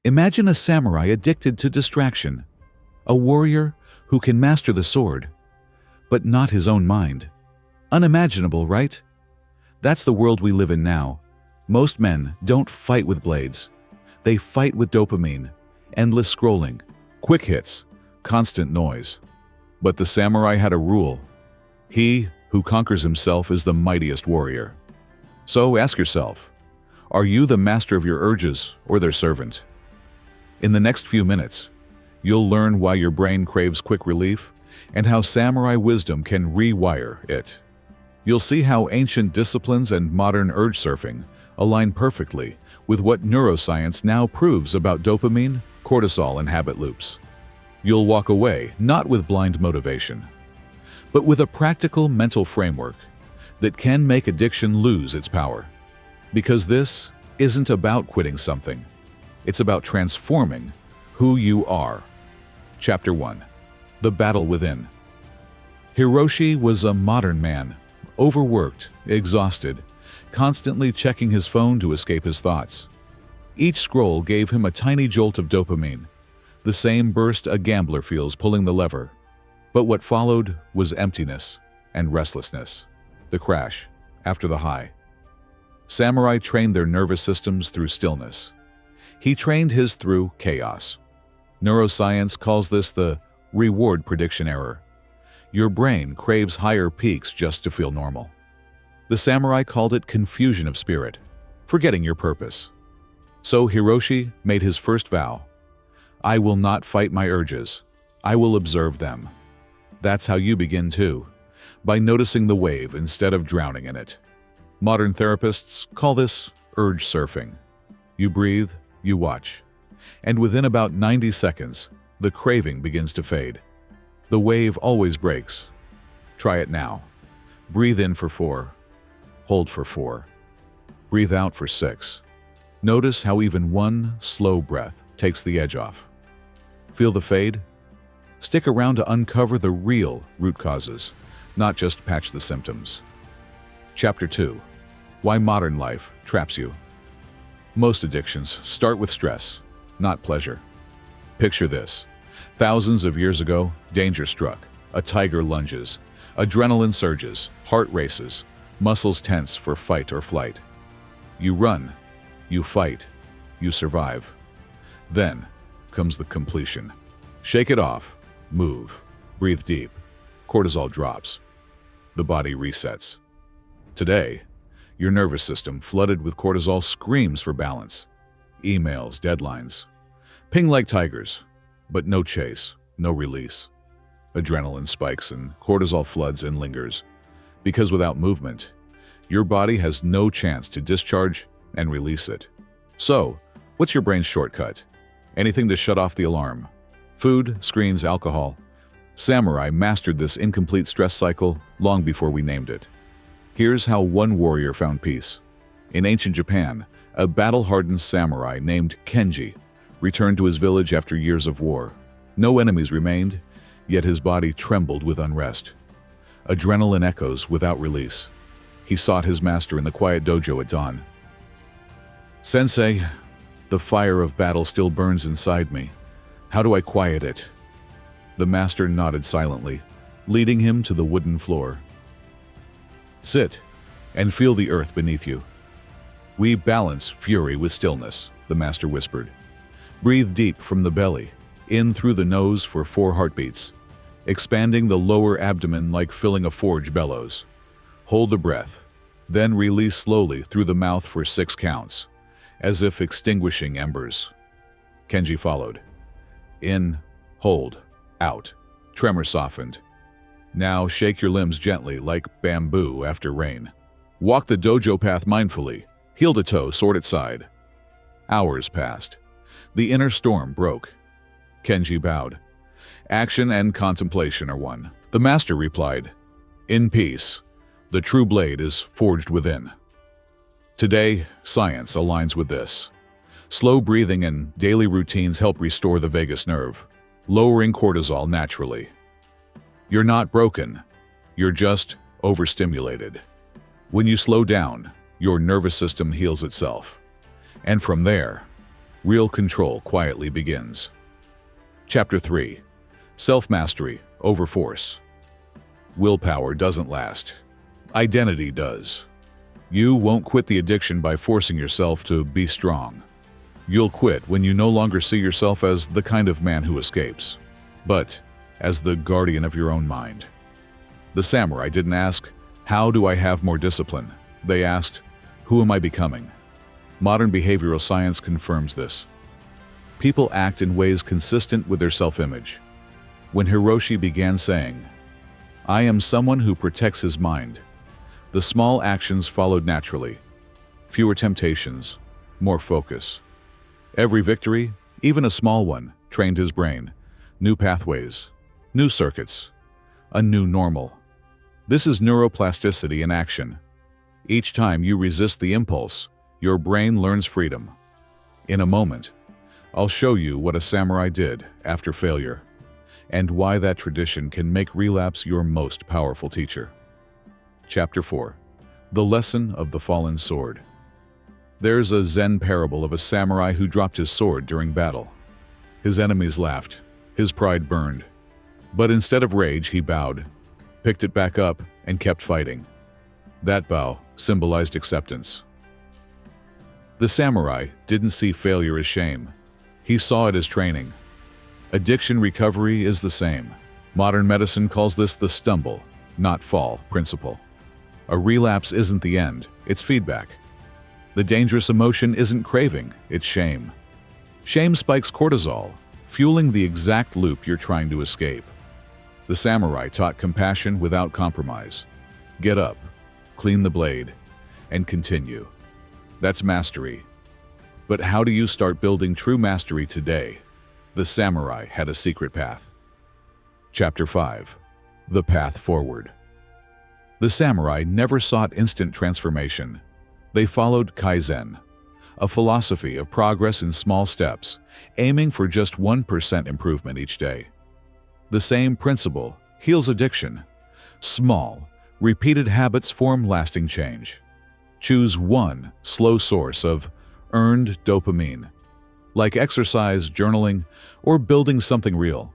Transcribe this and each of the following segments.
Imagine a samurai addicted to distraction, a warrior who can master the sword, but not his own mind. Unimaginable, right? That's the world we live in now. Most men don't fight with blades. They fight with dopamine, endless scrolling, quick hits, constant noise. But the samurai had a rule. He who conquers himself is the mightiest warrior. So ask yourself, are you the master of your urges or their servant? In the next few minutes, you'll learn why your brain craves quick relief and how samurai wisdom can rewire it. You'll see how ancient disciplines and modern urge surfing align perfectly with what neuroscience now proves about dopamine, cortisol, and habit loops. You'll walk away not with blind motivation, but with a practical mental framework that can make addiction lose its power. Because this isn't about quitting something. It's about transforming who you are. Chapter 1. The Battle Within. Hiroshi was a modern man, overworked, exhausted, constantly checking his phone to escape his thoughts. Each scroll gave him a tiny jolt of dopamine, the same burst a gambler feels pulling the lever. But what followed was emptiness and restlessness, the crash after the high. Samurai trained their nervous systems through stillness. He trained his through chaos. Neuroscience calls this the reward prediction error. Your brain craves higher peaks just to feel normal. The samurai called it confusion of spirit, forgetting your purpose. So Hiroshi made his first vow. I will not fight my urges. I will observe them. That's how you begin too, by noticing the wave instead of drowning in it. Modern therapists call this urge surfing. You breathe, you watch, and within about 90 seconds, the craving begins to fade. The wave always breaks. Try it now. Breathe in for 4. Hold for 4. Breathe out for 6. Notice how even one slow breath takes the edge off. Feel the fade? Stick around to uncover the real root causes, not just patch the symptoms. Chapter 2. Why modern life traps you. Most addictions start with stress, not pleasure. Picture this. Thousands of years ago, danger struck. A tiger lunges. Adrenaline surges, heart races, muscles tense for fight or flight. You run, you fight, you survive. Then comes the completion. Shake it off, move, breathe deep. Cortisol drops. The body resets. Today, your nervous system, flooded with cortisol, screams for balance. Emails, deadlines. Ping like tigers, but no chase, no release. Adrenaline spikes and cortisol floods and lingers. Because without movement, your body has no chance to discharge and release it. So, what's your brain's shortcut? Anything to shut off the alarm. Food, screens, alcohol. Samurai mastered this incomplete stress cycle long before we named it. Here's how one warrior found peace. In ancient Japan, a battle-hardened samurai named Kenji returned to his village after years of war. No enemies remained, yet his body trembled with unrest. Adrenaline echoes without release. He sought his master in the quiet dojo at dawn. Sensei, the fire of battle still burns inside me. How do I quiet it? The master nodded silently, leading him to the wooden floor. Sit and feel the earth beneath you. We balance fury with stillness, the master whispered. Breathe deep from the belly, in through the nose for 4 heartbeats, expanding the lower abdomen like filling a forge bellows. Hold the breath, then release slowly through the mouth for 6 counts, as if extinguishing embers. Kenji followed. In, hold, out. Tremor softened. Now shake your limbs gently like bamboo after rain. Walk the dojo path mindfully, heel to toe, sword at side. Hours passed. The inner storm broke. Kenji bowed. Action and contemplation are one. The master replied, in peace, the true blade is forged within. Today, science aligns with this. Slow breathing and daily routines help restore the vagus nerve, lowering cortisol naturally. You're not broken, you're just overstimulated. When you slow down, your nervous system heals itself. And from there, Real control quietly begins. Chapter 3. Self-mastery over force. Willpower doesn't last. Identity does. You won't quit the addiction by forcing yourself to be strong. You'll quit when you no longer see yourself as the kind of man who escapes, but as the guardian of your own mind. The samurai didn't ask, "How do I have more discipline?" They asked, "Who am I becoming?" Modern behavioral science confirms this. People act in ways consistent with their self-image. When Hiroshi began saying, "I am someone who protects his mind," the small actions followed naturally. Fewer temptations, more focus. Every victory, even a small one, trained his brain. New pathways, new circuits, a new normal. This is neuroplasticity in action. Each time you resist the impulse, your brain learns freedom. In a moment, I'll show you what a samurai did after failure, and why that tradition can make relapse your most powerful teacher. Chapter 4. The Lesson of the Fallen Sword. There's a Zen parable of a samurai who dropped his sword during battle. His enemies laughed, his pride burned. But instead of rage, he bowed, picked it back up, and kept fighting. That bow symbolized acceptance. The samurai didn't see failure as shame. He saw it as training. Addiction recovery is the same. Modern medicine calls this the stumble, not fall principle. A relapse isn't the end, it's feedback. The dangerous emotion isn't craving, it's shame. Shame spikes cortisol, fueling the exact loop you're trying to escape. The samurai taught compassion without compromise. Get up, clean the blade, and continue. That's mastery. But how do you start building true mastery today? The samurai had a secret path. Chapter 5. The Path Forward. The samurai never sought instant transformation. They followed Kaizen, a philosophy of progress in small steps, aiming for just 1% improvement each day. The same principle heals addiction. Small, repeated habits form lasting change. Choose one slow source of earned dopamine, like exercise, journaling, or building something real.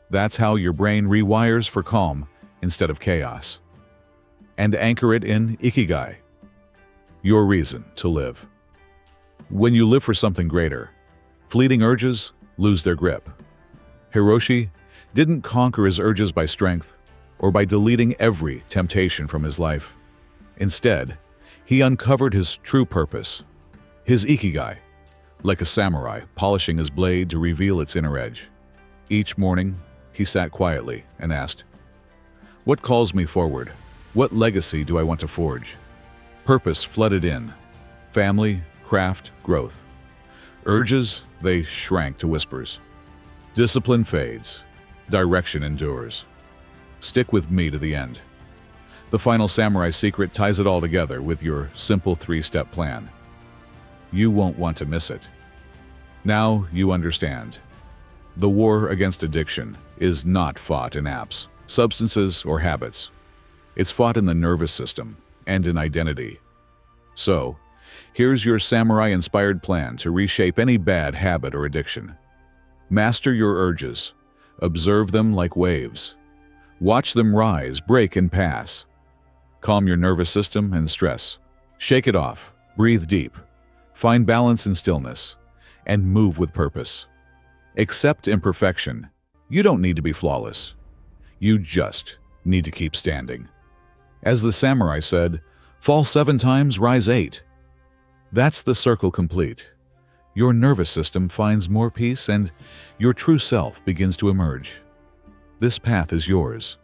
That's how your brain rewires for calm instead of chaos. And anchor it in Ikigai, your reason to live. When you live for something greater, fleeting urges lose their grip. Hiroshi didn't conquer his urges by strength or by deleting every temptation from his life. Instead, he uncovered his true purpose, his Ikigai, like a samurai polishing his blade to reveal its inner edge. Each morning, he sat quietly and asked, "What calls me forward? What legacy do I want to forge?" Purpose flooded in. Family, craft, growth. Urges, they shrank to whispers. Discipline fades. Direction endures. Stick with me to the end. The final samurai secret ties it all together with your simple 3-step plan. You won't want to miss it. Now you understand. The war against addiction is not fought in apps, substances, or habits. It's fought in the nervous system and in identity. So, here's your samurai-inspired plan to reshape any bad habit or addiction. Master your urges. Observe them like waves. Watch them rise, break, and pass. Calm your nervous system and stress. Shake it off. Breathe deep. Find balance in stillness. And move with purpose. Accept imperfection. You don't need to be flawless. You just need to keep standing. As the samurai said, "Fall 7 times, rise 8. That's the circle complete. Your nervous system finds more peace and your true self begins to emerge. This path is yours.